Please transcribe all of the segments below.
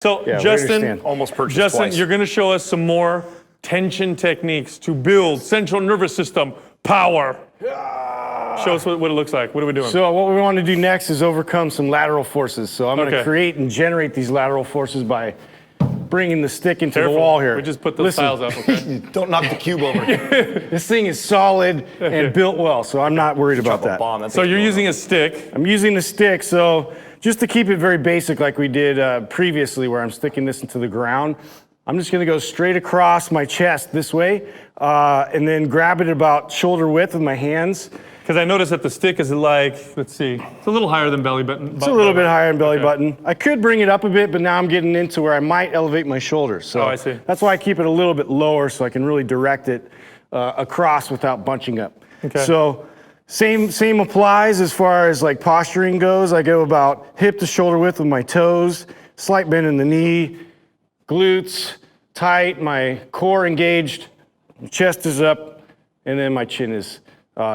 So Yeah, Justin, almost purchased twice. you're going to show us some more tension techniques to build central nervous system power. Show us what it looks like. What are we doing? So what we want to do next is overcome some lateral forces. So I'm going to create and generate these lateral forces by bringing the stick into the wall here. We just put those tiles up, okay? Don't knock the cube over. This thing is solid and built well, so I'm not worried about that. So you're using a stick. I'm using the stick, so just to keep it very basic like we did previously where I'm sticking this into the ground, I'm just going to go straight across my chest this way and then grab it about shoulder width with my hands. Because I noticed that the stick is like, let's see, it's a little higher than belly button. It's a little bit higher than belly button. I could bring it up a bit, but now I'm getting into where I might elevate my shoulders. So I see. That's why I keep it a little bit lower so I can really direct it across without bunching up. Okay. So same applies as far as like posturing goes. I go about hip to shoulder width with my toes, slight bend in the knee, glutes tight, my core engaged, chest is up, and then my chin is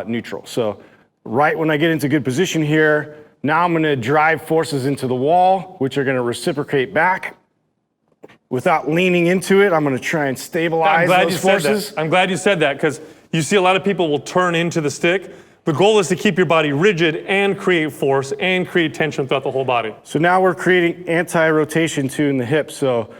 neutral. So right when I get into good position here, now I'm going to drive forces into the wall, which are going to reciprocate back. Without leaning into it, I'm going to try and stabilize those forces. I'm glad you said that because you see a lot of people will turn into the stick. The goal is to keep your body rigid and create force and create tension throughout the whole body. So now we're creating anti-rotation too in the hip. So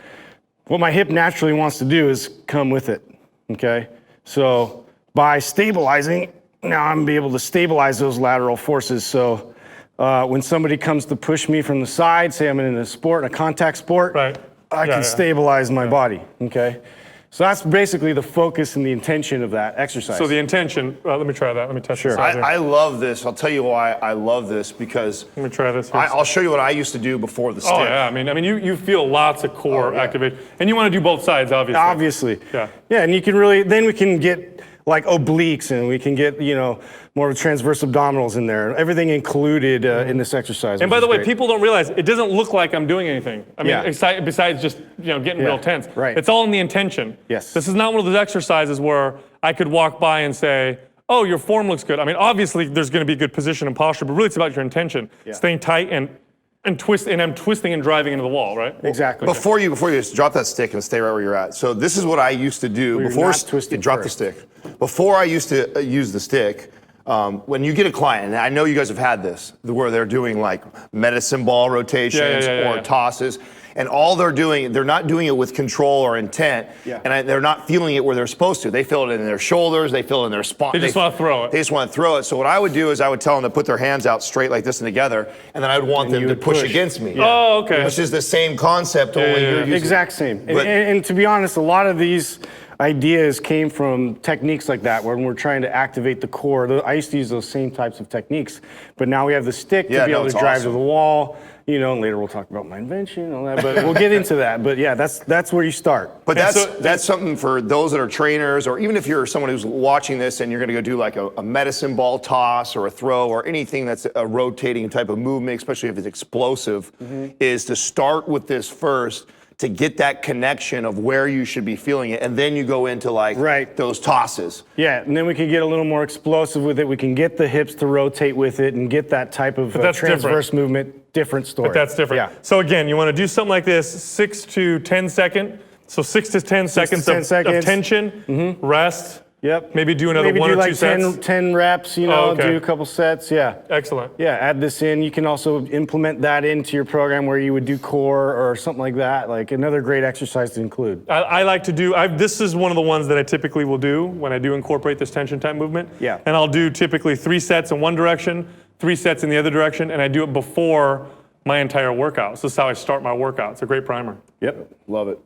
what my hip naturally wants to do is come with it, okay? So by stabilizing, now I'm gonna be able to stabilize those lateral forces. So when somebody comes to push me from the side, say I'm in a sport, a contact sport, right. I can stabilize my body, okay? So that's basically the focus and the intention of that exercise. So the intention, let me try that. Let me test this. I love this. I'll tell you why I love this because let me try this. I'll show you what I used to do before the stick. Oh yeah, I mean you feel lots of core activation, and you want to do both sides, obviously. Obviously. Yeah. Yeah, and you can really, then we can get like obliques and we can get, more of transverse abdominals in there. Everything included in this exercise. And by the way, people don't realize it doesn't look like I'm doing anything. I mean, besides just getting real tense. Right. It's all in the intention. Yes. This is not one of those exercises where I could walk by and say, "Oh, your form looks good." I mean, obviously there's going to be good position and posture, but really it's about your intention, staying tight and twist. And I'm twisting and driving into the wall, right? Exactly. Before you just drop that stick and stay right where you're at. So this is what I used to do before you drop the stick. Before I used to use the stick. When you get a client, and I know you guys have had this, where they're doing like medicine ball rotations or tosses, and all they're doing, they're not doing it with control or intent, and they're not feeling it where they're supposed to. They feel it in their shoulders, they feel it in their spine. They just want to throw it. They just want to throw it. So what I would do is I would tell them to put their hands out straight like this and together, and then I would want them to push against me. Oh, okay. Which is the same concept, only you're using exact same. And to be honest, a lot of these ideas came from techniques like that when we're trying to activate the core. I used to use those same types of techniques, but now we have the stick to be able to drive to the wall. And later we'll talk about my invention and all that, but we'll get into that. But yeah, that's where you start. But that's something for those that are trainers, or even if you're someone who's watching this and you're gonna go do like a medicine ball toss or a throw or anything that's a rotating type of movement, especially if it's explosive, is to start with this first to get that connection of where you should be feeling it, and then you go into like those tosses. Yeah, and then we can get a little more explosive with it. We can get the hips to rotate with it and get that type of transverse movement. Different story. But that's different. Yeah. So again, you want to do something like this, 6 to 10 second. So 6 to 10 seconds of tension, rest. Yep. Maybe do another one or two sets. 10 reps, do a couple sets, Excellent. Yeah, add this in. You can also implement that into your program where you would do core or something like that, like another great exercise to include. I like to do, this is one of the ones that I typically will do when I do incorporate this tension type movement. Yeah. And I'll do typically 3 sets in one direction, 3 sets in the other direction, and I do it before my entire workout. So this is how I start my workout. It's a great primer. Yep, love it.